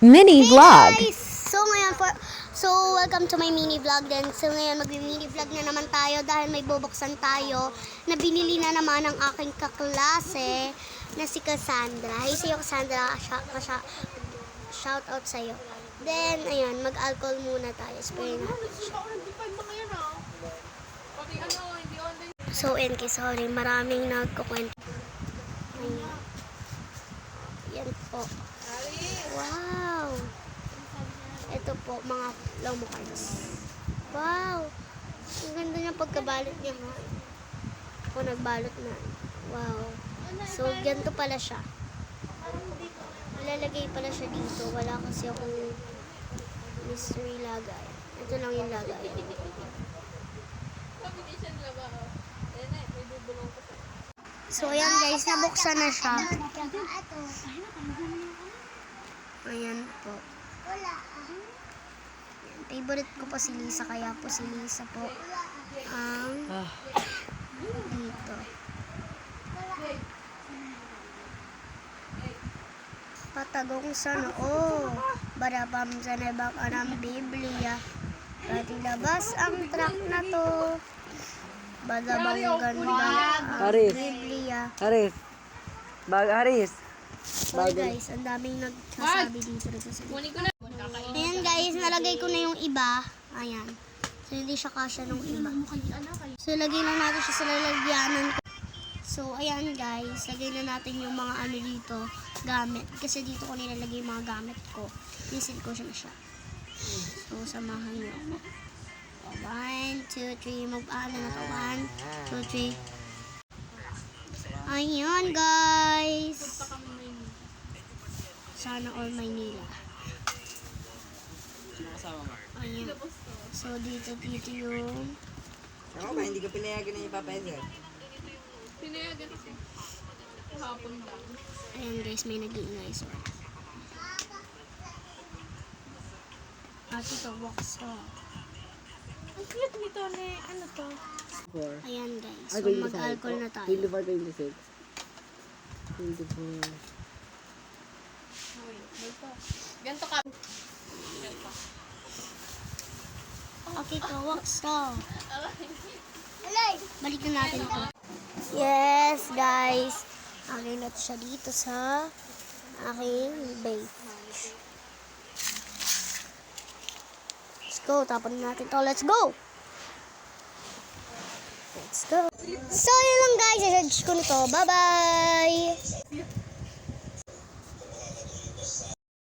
mini vlog. Guys! So welcome to my mini vlog din. So ngayon mag-mini vlog na naman tayo dahil may bubuksan tayo na binili na naman ng aking kaklase na si Cassandra. Hey sa'yo Cassandra, shout out sa'yo. Then ayun, mag-alcohol muna tayo. Spray natin siya. So NK, sorry, maraming nagkukwento. Ayan. Yan po. Wow! Ito po, mga lomo cards. Wow! Ang ganda niya pagkabalot niya. Ha? Ako nagbalot na. Wow. So, ganito pala siya. Ilalagay pala siya dito. Wala kasi akong mystery lagay. Ito lang yung lagay. So, ayan guys, nabuksan na siya. Ayan po. Ayan, favorite ko po si Lisa, kaya po si Lisa po ang dito. Patagong sa noo, barabam sa nebak ng Biblia. Patilabas ang track na to. Badabang ganda ang Haris. Biblia. Haris. Haris. Sorry guys, ang daming nagsasabi dito. Ayan guys, nalagay ko na yung iba. Ayan. So, hindi siya kasya nung iba. So, lagay lang natin siya sa lalagyanan ko. So, ayan guys, lagay na natin yung mga ano dito, gamit. Kasi dito ko nilalagay yung mga gamit ko. Nisil ko siya. So, samahan nyo. 1, 2, 3. Mag-aala na to. 1, 2, 3. Ayan guys. Sana all Maynila. Ayan. So, dito yung... Ako ba, hindi ko pinayagan na ipapayagan. Pinayagan kasi. Hapon lang. Ayan guys, may nag-iingay. Sorry. At ito, wax off. Ang cute nito na ano to? 4. Ayan guys, so mag-alcohol na tayo. 24, 26. 24. Ganto ka. Okay to, wax off. Balik na natin ito. Yes guys, akin na siya dito sa aking bake. Let's go, tapon natin to. Let's go! Let's go. So, yun lang guys. I-judge ko nito. Bye-bye!